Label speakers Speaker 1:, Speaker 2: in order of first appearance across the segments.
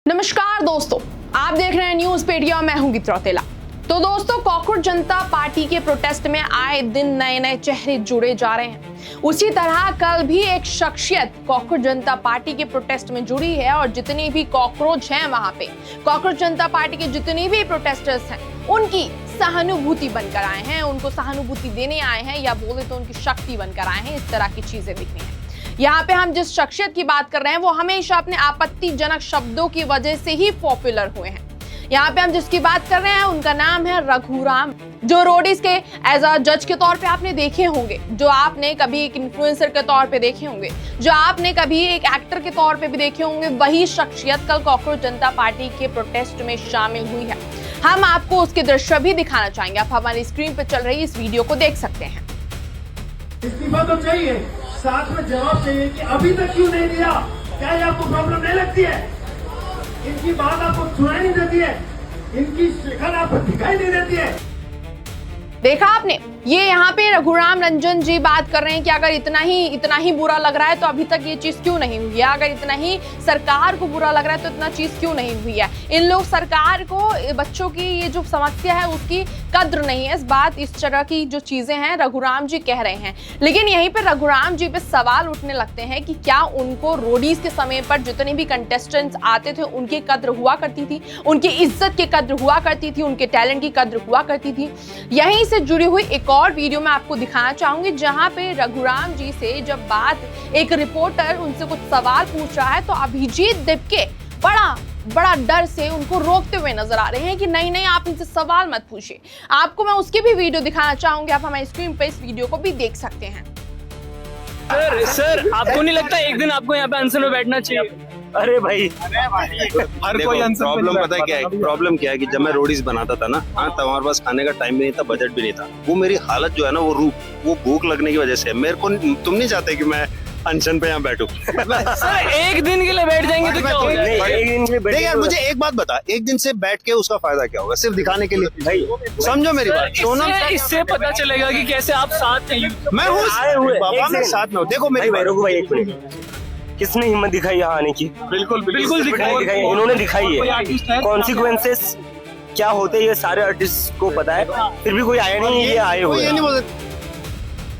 Speaker 1: नमस्कार दोस्तों, आप देख रहे हैं न्यूज पेडिया। मैं हूं गीता रौतेला। तो दोस्तों, कॉकरोच जनता पार्टी के प्रोटेस्ट में आए दिन नए नए चेहरे जुड़े जा रहे हैं। उसी तरह कल भी एक शख्सियत कॉकरोच जनता पार्टी के प्रोटेस्ट में जुड़ी है और जितनी भी कॉकरोच हैं वहां पे कॉकरोच जनता पार्टी के जितने भी प्रोटेस्टर्स हैं उनकी सहानुभूति बनकर आए हैं, उनको सहानुभूति देने आए हैं या बोले तो उनकी शक्ति बनकर आए हैं। इस तरह की चीजें दिख रही हैं। यहाँ पे हम जिस शख्सियत की बात कर रहे हैं वो हमेशा अपने आपत्तिजनक शब्दों की वजह से ही पॉपुलर हुए हैं। यहाँ पे हम जिसकी बात कर रहे हैं उनका नाम है रघुराम, जो रोडीज के एज अ जज के तौर पे आपने देखे होंगे, जो आपने कभी एक इन्फ्लुएंसर के तौर पे देखे होंगे, जो आपने कभी एक एक्टर के तौर पे भी देखे होंगे। वही शख्सियत कल कॉकरोच जनता पार्टी के प्रोटेस्ट में शामिल हुई है। हम आपको उसके दृश्य भी दिखाना चाहेंगे। आप हमारी स्क्रीन पे चल रही इस वीडियो को देख सकते हैं।
Speaker 2: इस्तीफा तो चाहिए, साथ में जवाब चाहिए कि अभी तक क्यों नहीं दिया। क्या ये आपको प्रॉब्लम नहीं लगती है? इनकी बात आपको सुनाई नहीं देती है, इनकी शिकन आपको दिखाई नहीं देती है।
Speaker 1: देखा आपने, ये यहाँ पे रघुराम रंजन जी बात कर रहे हैं कि अगर इतना ही बुरा लग रहा है तो अभी तक ये चीज क्यों नहीं हुई है। अगर इतना ही सरकार को बुरा लग रहा है तो इतना चीज क्यों नहीं हुई है। इन लोग सरकार को बच्चों की ये जो समस्या है उसकी कद्र नहीं है। इस तरह की जो चीजें हैं रघुराम जी कह रहे हैं। लेकिन यहीं पे रघुराम जी पे सवाल उठने लगते हैं कि क्या उनको रोडीज के समय पर जितने भी कंटेस्टेंट्स आते थे उनकी कद्र हुआ करती थी, उनकी इज्जत की कद्र हुआ करती थी, उनके टैलेंट की कद्र हुआ करती थी। यहीं से जुड़ी हुई एक और वीडियो मैं आपको दिखाना चाहूंगी जहां पे रघुराम जी से जब बात एक रिपोर्टर उनसे कुछ सवाल पूछ रहा है तो अभिजीत दिपके बड़ा डर से उनको रोकते हुए नजर आ रहे हैं कि नहीं आप इनसे सवाल मत पूछिए। आपको मैं उसकी भी वीडियो दिखाना चाहूंगी। आप हमारी स्क्रीन पे इस वीडियो को भी देख सकते हैं।
Speaker 3: सर आपको नहीं लगता एक दिन आपको यहाँ पे अनशन में बैठना चाहिए?
Speaker 4: अरे भाई
Speaker 5: हर कोई प्रॉब्लम पता है क्या है? प्रॉब्लम क्या है कि जब मैं रोडीज बनाता था ना, तब हमारे पास खाने का टाइम भी नहीं था, बजट भी नहीं था। वो मेरी हालत जो है ना, वो भूख लगने की वजह से मेरे को, तुम नहीं चाहते कि मैं अनशन पे यहाँ बैठूं।
Speaker 3: सर एक दिन के लिए बैठ जाएंगे तो क्या होगा?
Speaker 5: देख यार, मुझे एक बात बता, एक दिन से बैठ के उसका फायदा क्या होगा? सिर्फ दिखाने के लिए? भाई समझो मेरी बात। सोनम,
Speaker 3: इससे पता चलेगा कि कैसे आप साथ हैं।
Speaker 5: मैं हूँ बाबा, मैं साथ में हूँ। देखो मेरी बात,
Speaker 4: किसने हिम्मत दिखाई यहाँ आने की?
Speaker 3: बिल्कुल दिखाई।
Speaker 4: इन्होंने दिखाई है। कॉन्सिक्वेंसेस क्या होते हैं ये सारे आर्टिस्ट को पता है, फिर भी कोई आया नहीं, ये आए हुए।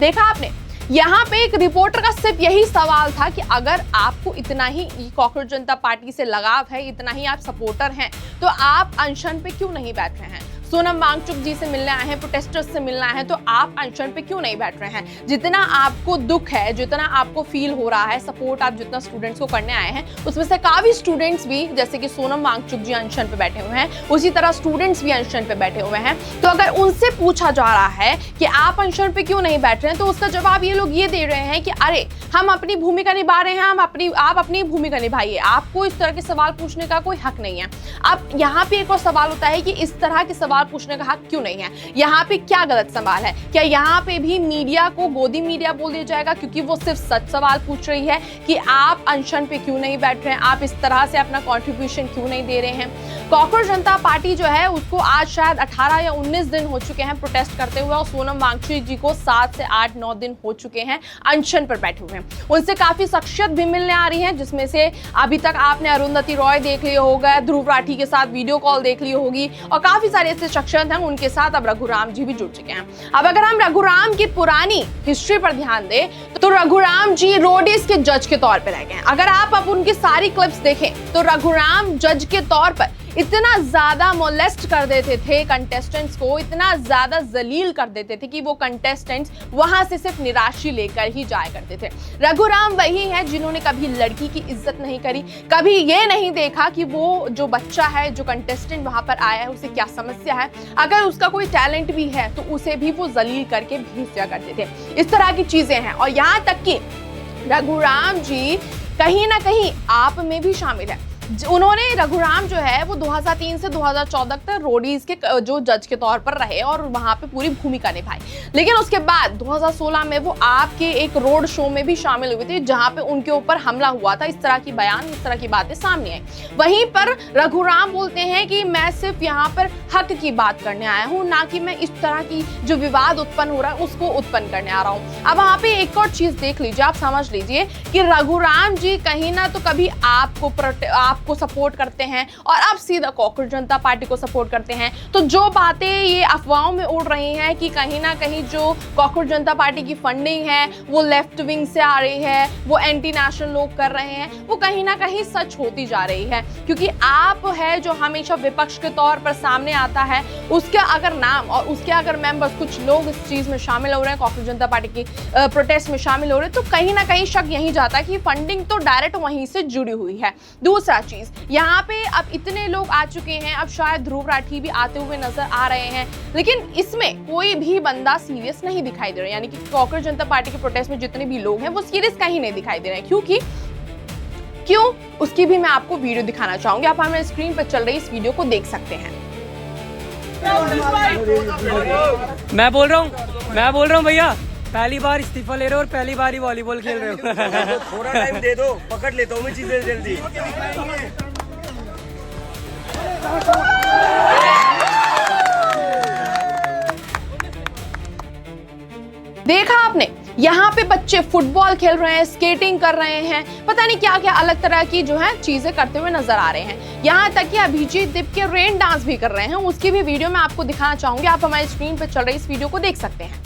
Speaker 1: देखा आपने, यहाँ पे एक रिपोर्टर का सिर्फ यही सवाल था कि अगर आपको इतना ही कॉकरोच जनता पार्टी से लगाव है, इतना ही आप सपोर्टर हैं, तो आप अनशन पे क्यों नहीं बैठ रहे हैं? सोनम वांगचुक जी से मिलने आए हैं, प्रोटेस्टर्स से मिलना है, तो आप अनशन पे क्यों नहीं बैठ रहे हैं? जितना आपको दुख है, जितना आपको फील हो रहा है, सपोर्ट आप जितना स्टूडेंट्स को करने आए हैं, उसमें से काफी स्टूडेंट्स भी जैसे कि सोनम वांगचुक जी अनशन पे बैठे हुए हैं, उसी तरह स्टूडेंट्स भी अनशन पे बैठे हुए हैं। तो अगर उनसे पूछा जा रहा है कि आप अनशन पे क्यों नहीं बैठ रहे हैं, तो उसका जवाब ये लोग ये दे रहे हैं कि अरे हम अपनी भूमिका निभा रहे हैं, आप अपनी भूमिका निभाइए, आपको इस तरह के सवाल पूछने का कोई हक नहीं है। अब यहाँ पे एक और सवाल होता है कि इस तरह के सवाल पूछने का हक क्यों नहीं है? यहाँ पे क्या गलत सवाल है? क्या यहाँ पे भी मीडिया को गोदी मीडिया बोल दिया जाएगा क्योंकि वो सिर्फ सच सवाल पूछ रही है कि आप अनशन पे क्यों नहीं बैठ रहे हैं, आप इस तरह से अपना कंट्रीब्यूशन क्यों नहीं दे रहे हैं? कॉकरोच जनता पार्टी जो है उसको आज शायद 18 या 19 दिन हो चुके हैं प्रोटेस्ट करते हुए और सोनम वांगचुक जी को 7 से 8-9 दिन हो चुके हैं अनशन पर बैठे हुए हैं। उनसे काफी शख्सियत भी मिलने आ रही है, जिसमें से अभी तक आपने अरुंधति रॉय देख लिया होगा, ध्रुव राठी के साथ वीडियो कॉल देख ली होगी और काफी सारे ऐसे शख्सियत हैं, उनके साथ अब रघुराम जी भी जुड़ चुके हैं। अब अगर हम रघुराम की पुरानी हिस्ट्री पर ध्यान दें तो रघुराम जी रोडीज के जज के तौर पर रह गए हैं। अगर आप अब उनकी सारी क्लिप्स देखें तो रघुराम जज के तौर पर इतना ज्यादा मोलेस्ट कर देते थे कंटेस्टेंट्स को, इतना ज्यादा जलील कर देते थे कि वो कंटेस्टेंट्स वहां से सिर्फ निराशी लेकर ही जाया करते थे। रघुराम वही है जिन्होंने कभी लड़की की इज्जत नहीं करी, कभी ये नहीं देखा कि वो जो बच्चा है, जो कंटेस्टेंट वहां पर आया है, उसे क्या समस्या है, अगर उसका कोई टैलेंट भी है तो उसे भी वो जलील करके भेज दिया करते थे। इस तरह की चीजें हैं और यहाँ तक कि रघुराम जी कहीं ना कहीं आप में भी शामिल है। उन्होंने रघुराम जो है वो 2003 से 2014 तक रोडीज के जो जज के तौर पर रहे और वहां पे पूरी भूमिका निभाई। लेकिन उसके बाद 2016 में वो आपके एक रोड शो में भी शामिल हुए थे जहां पे उनके ऊपर हमला हुआ था। इस तरह की बयान, इस तरह की बातें सामने आई। वहीं पर रघुराम बोलते हैं कि मैं सिर्फ यहाँ पर हक की बात करने आया हूँ, ना कि मैं इस तरह की जो विवाद उत्पन्न हो रहा है उसको उत्पन्न करने आ रहा हूँ। अब वहां पे एक और चीज देख लीजिए, आप समझ लीजिए कि रघुराम जी कहीं ना तो कभी आप आपको सपोर्ट करते हैं और अब सीधा कॉकरोच जनता पार्टी को सपोर्ट करते हैं। तो जो बातें ये अफवाहों में उड़ रही हैं कि कहीं ना कहीं जो कॉकरोच जनता पार्टी की फंडिंग है वो लेफ्ट विंग से आ रही है, वो एंटी नेशनल लोग कर रहे हैं, वो कहीं ना कहीं सच होती जा रही है। क्योंकि आप है जो हमेशा विपक्ष के तौर पर सामने आता है, उसके अगर नाम और उसके अगर मेंबर्स कुछ लोग इस चीज में शामिल हो रहे हैं, कॉकरोच जनता पार्टी की प्रोटेस्ट में शामिल हो रहे हैं, तो कहीं ना कहीं शक यही जाता है कि फंडिंग तो डायरेक्ट वहीं से जुड़ी हुई है। दूसरा चीज, यहाँ पे अब इतने लोग आ चुके हैं, अब शायद ध्रुव राठी भी आते हुए नजर आ रहे हैं, लेकिन इसमें कोई भी बंदा सीरियस नहीं दिखाई दे रहा है। यानी कि कॉकरोच जनता पार्टी के प्रोटेस्ट में जितने भी लोग हैं वो सीरियस कहीं नहीं दिखाई दे रहे हैं। क्यों उसकी भी मैं आपको वीडियो दिखाना चाहूंगी। आप हमारे स्क्रीन पर चल रही इस वीडियो को देख सकते हैं।
Speaker 6: मैं बोल रहा हूँ भैया, पहली बार इस्तीफा ले रहे हो और पहली बार ही वॉलीबॉल खेल रहे हो।
Speaker 4: थोड़ा टाइम दे दो, पकड़ लेता हूँ मैं चीजें जल्दी।
Speaker 1: देखा आपने, यहाँ पे बच्चे फुटबॉल खेल रहे हैं, स्केटिंग कर रहे हैं, पता नहीं क्या क्या अलग तरह की जो है चीजें करते हुए नजर आ रहे हैं। यहाँ तक कि अभिजीत दीप के रेन डांस भी कर रहे हैं, उसकी भी वीडियो मैं आपको दिखाना चाहूंगी। आप हमारी स्क्रीन पर चल रही इस वीडियो को देख सकते हैं।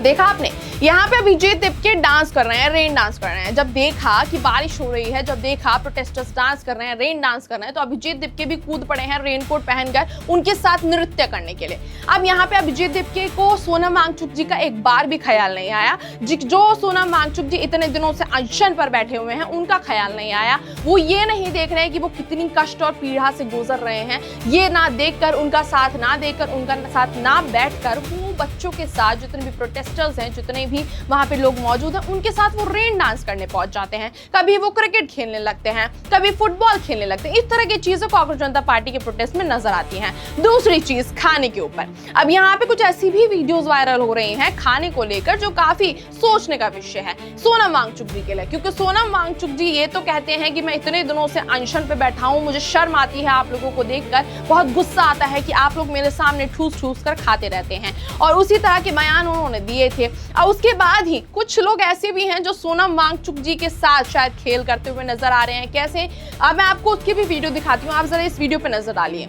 Speaker 1: देखा आपने, यहाँ पे अभिजीत दीप के डांस कर रहे हैं, रेन डांस कर रहे हैं। जब देखा कि बारिश हो रही है, जब देखा प्रोटेस्टर्स डांस कर रहे हैं, रेन डांस कर रहे हैं, तो अभिजीत दीप के भी कूद पड़े हैं रेनकोट पहनकर उनके साथ नृत्य करने के लिए। अब यहाँ पे अभिजीत दीप के को सोनम वांगचुक जी का एक बार भी ख्याल नहीं आया। जो सोनम वांगचुक जी इतने दिनों से अनशन पर बैठे हुए हैं, उनका ख्याल नहीं आया। वो ये नहीं देख रहे हैं कि वो कितनी कष्ट और पीड़ा से गुजर रहे हैं। ये ना देखकर, उनका साथ ना देकर, उनका साथ ना बैठकर वो बच्चों के साथ, जितने भी प्रोटेस्टर्स हैं, जितने भी वहां पे लोग मौजूद हैं, उनके साथ वो रेन डांस करने पहुंच जाते हैं। कभी वो क्रिकेट खेलने लगते हैं, कभी फुटबॉल खेलने लगते हैं। इस तरह की चीजें कॉकरोच जनता पार्टी के प्रोटेस्ट में नजर आती हैं। दूसरी चीज, खाने के ऊपर अब यहाँ पे कुछ ऐसी भी वीडियोस वायरल हो रही हैं खाने को लेकर जो काफी सोचने का विषय है सोनम वांगचुक जी के लिए। क्योंकि सोनम वांगचुक जी ये तो कहते हैं कि मैं इतने दिनों से अनशन पे बैठा हूँ, मुझे शर्म आती है आप लोगों को देखकर, बहुत गुस्सा आता है कि आप लोग मेरे सामने ठूस ठूस कर खाते रहते हैं। और उसी तरह के बयान उन्होंने दिए थे। और उसके बाद ही कुछ लोग ऐसे भी हैं जो सोनम वांगचुक जी के साथ शायद खेल करते हुए नजर आ रहे हैं। कैसे, अब मैं आपको उसकी भी वीडियो दिखाती हूँ, आप जरा इस वीडियो पे नजर डालिए।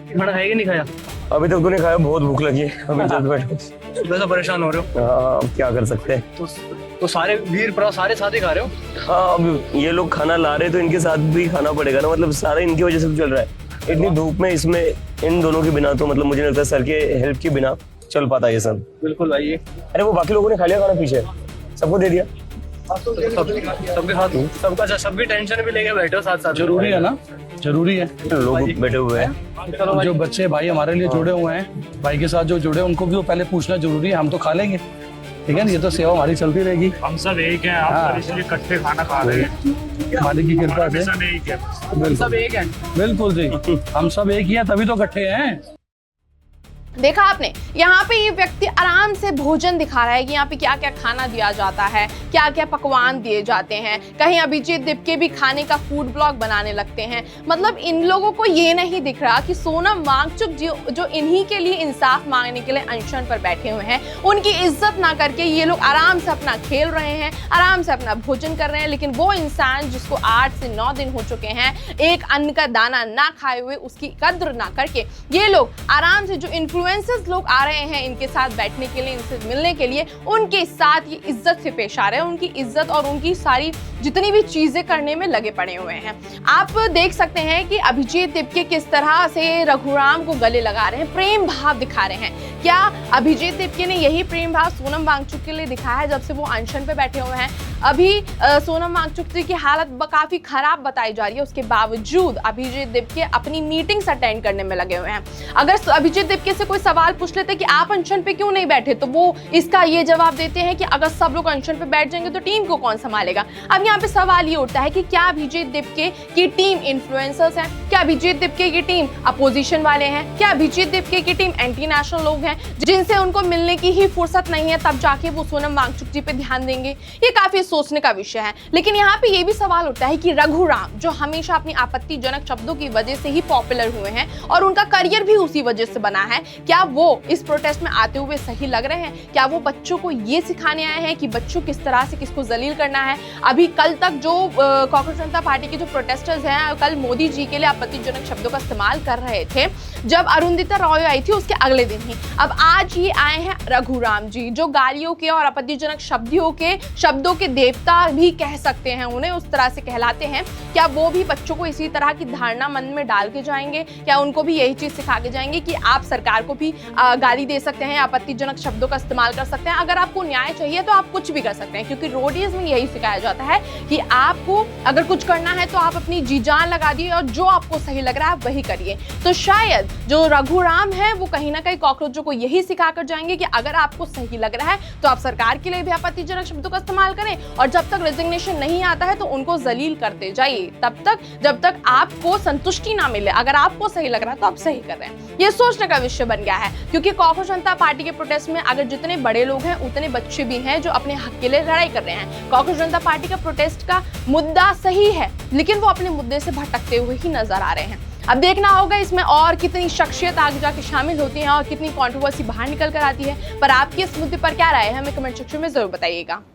Speaker 3: खाना खाया कि नहीं खाया?
Speaker 4: अभी तक तो नहीं खाया, बहुत भूख लगी है। अभी जल्द बैठो।
Speaker 3: सुबह से परेशान हो रहे हो?
Speaker 4: हाँ, क्या कर सकते हैं।
Speaker 3: तो सारे वीर भरा सारे साथ ही खा रहे हो?
Speaker 4: हाँ, अब ये लोग खाना ला रहे तो इनके साथ भी खाना पड़ेगा ना, मतलब सारा इनकी वजह से चल रहा है। इतनी धूप में इसमें इन दोनों के बिना तो मतलब मुझे लगता है सर के हेल्प के बिना चल पाता ये सब।
Speaker 3: बिल्कुल भाई।
Speaker 4: अरे वो बाकी लोगों ने खा लिया खाना, पीछे सबको दे दिया।
Speaker 3: सबके साथ सबकी टेंशन भी लेके बैठे हो साथ साथ।
Speaker 7: जरूरी है ना, जरूरी है।
Speaker 4: लोग बैठे हुए हैं,
Speaker 7: जो बच्चे भाई हमारे लिए जुड़े हुए हैं, भाई के साथ जो जुड़े उनको भी तो पहले पूछना जरूरी है। हम तो खा लेंगे, ठीक है ना, ये तो सेवा हमारी चलती रहेगी।
Speaker 8: हम सब एक हैं, आप इसलिए इकट्ठे खाना खा रहे हैं,
Speaker 7: मालिक की कृपा से।
Speaker 3: सब एक है।
Speaker 7: बिल्कुल जी, हम सब एक ही हैं, तभी तो इकट्ठे हैं।
Speaker 1: देखा आपने, यहाँ पे ये व्यक्ति आराम से भोजन दिखा रहा है कि यहाँ पे क्या क्या खाना दिया जाता है, क्या क्या पकवान दिए जाते हैं। कहीं अभिजीत दीप के भी खाने का फूड ब्लॉग बनाने लगते हैं। मतलब इन लोगों को ये नहीं दिख रहा कि सोनम वांगचुक जी जो इन्हीं के लिए इंसाफ मांगने के लिए अनशन पर बैठे हुए हैं, उनकी इज्जत ना करके ये लोग आराम से अपना खेल रहे हैं, आराम से अपना भोजन कर रहे हैं। लेकिन वो इंसान जिसको 8 से 9 दिन हो चुके हैं एक अन्न का दाना ना खाए हुए, उसकी कद्र ना करके ये लोग आराम से, जो इन्फ्लुएंसर्स लोग आ रहे हैं इनके साथ बैठने के लिए, इनसे मिलने के लिए, उनके साथ ये इज्जत से पेश आ रहे हैं। उनकी इज्जत और उनकी सारी जितनी भी चीजें करने में लगे पड़े हुए हैं। आप देख सकते हैं कि अभिजीत दीप के किस तरह से रघुराम को गले लगा रहे हैं, प्रेम भाव दिखा रहे हैं। क्या अभिजीत दीप ने यही प्रेम भाव सोनम वांगचुक के लिए दिखाया है जब से वो अनशन पे बैठे हुए हैं? अभी सोनम वांगचुक जी की हालत काफी खराब बताई जा रही है, उसके बावजूद अभिजीत दिपके अपनी मीटिंग्स अटेंड करने में लगे हुए हैं। अगर अभिजीत दिपके से कोई सवाल पूछ लेते कि आप अनशन पे क्यों नहीं बैठे, तो वो इसका ये जवाब देते हैं कि अगर सब लोग अनशन पे बैठ जाएंगे तो टीम को कौन संभालेगा। अब यहाँ पे सवाल ये उठता है कि क्या अभिजीत दिपके की टीम इन्फ्लुएंसर्स हैं, क्या अभिजीत दिपके की टीम अपोजिशन वाले हैं, क्या अभिजीत दिपके की टीम एंटी नेशनल लोग हैं जिनसे उनको मिलने की ही फुर्सत नहीं है, तब जाके वो सोनम वांगचुक जी पे ध्यान देंगे। ये काफी सोचने का विषय है। लेकिन यहाँ पे ये भी सवाल उठता है कि रघुराम जो हमेशा अपनी आपत्तिजनक शब्दों की वजह से ही पॉपुलर हुए हैं और उनका करियर भी उसी वजह से बना है, क्या वो इस प्रोटेस्ट में आते हुए सही लग रहे हैं? क्या वो बच्चों को ये सिखाने आए हैं कि बच्चों किस तरह से किसको जलील करना है? अभी कल तक जो कांग्रेस जनता पार्टी के जो प्रोटेस्टर्स हैं, कल मोदी जी के लिए आपत्तिजनक शब्दों का इस्तेमाल कर रहे थे जब अरुंधिता रॉय आई थी उसके अगले दिन ही। अब आज ये आए हैं रघुराम जी जो गालियों के और आपत्तिजनक शब्दों के देवता भी कह सकते हैं, उन्हें उस तरह से कहलाते हैं। क्या वो भी बच्चों को इसी तरह की धारणा मन में डाल के जाएंगे? क्या उनको भी यही चीज सिखा के जाएंगे कि आप सरकार को भी गाली दे सकते हैं, आपत्तिजनक शब्दों का इस्तेमाल कर सकते हैं, अगर आपको न्याय चाहिए तो आप कुछ भी कर सकते हैं? क्योंकि रोडीज में यही सिखाया जाता है कि आपको अगर कुछ करना है तो आप अपनी जी जान लगा दिए और जो आपको सही लग रहा है वही करिए। तो शायद जो रघुराम है वो कहीं ना कहीं कॉकरोचों को यही सिखा कर जाएंगे कि अगर आपको सही लग रहा है तो आप सरकार के लिए भी आपत्तिजनक शब्दों का इस्तेमाल करें और जब तक रेजिग्नेशन नहीं आता है तो उनको जलील करते जाइए, तब तक जब तक आपको संतुष्टि ना मिले। अगर आपको सही लग रहा है तो आप सही कर रहे हैं। ये सोचने का विषय बन गया है, क्योंकि कांग्रेस जनता पार्टी के प्रोटेस्ट में अगर जितने बड़े लोग हैं उतने बच्चे भी हैं जो अपने हक के लिए लड़ाई कर रहे हैं। कांग्रेस जनता पार्टी का प्रोटेस्ट का मुद्दा सही है, लेकिन वो अपने मुद्दे से भटकते हुए ही नजर आ रहे हैं। अब देखना होगा इसमें और कितनी शख्सियत आगे जाके शामिल होती है और कितनी कंट्रोवर्सी बाहर निकल कर आती है। पर आपकी इस मुद्दे पर क्या राय है, हमें कमेंट सेक्शन में जरूर बताइएगा।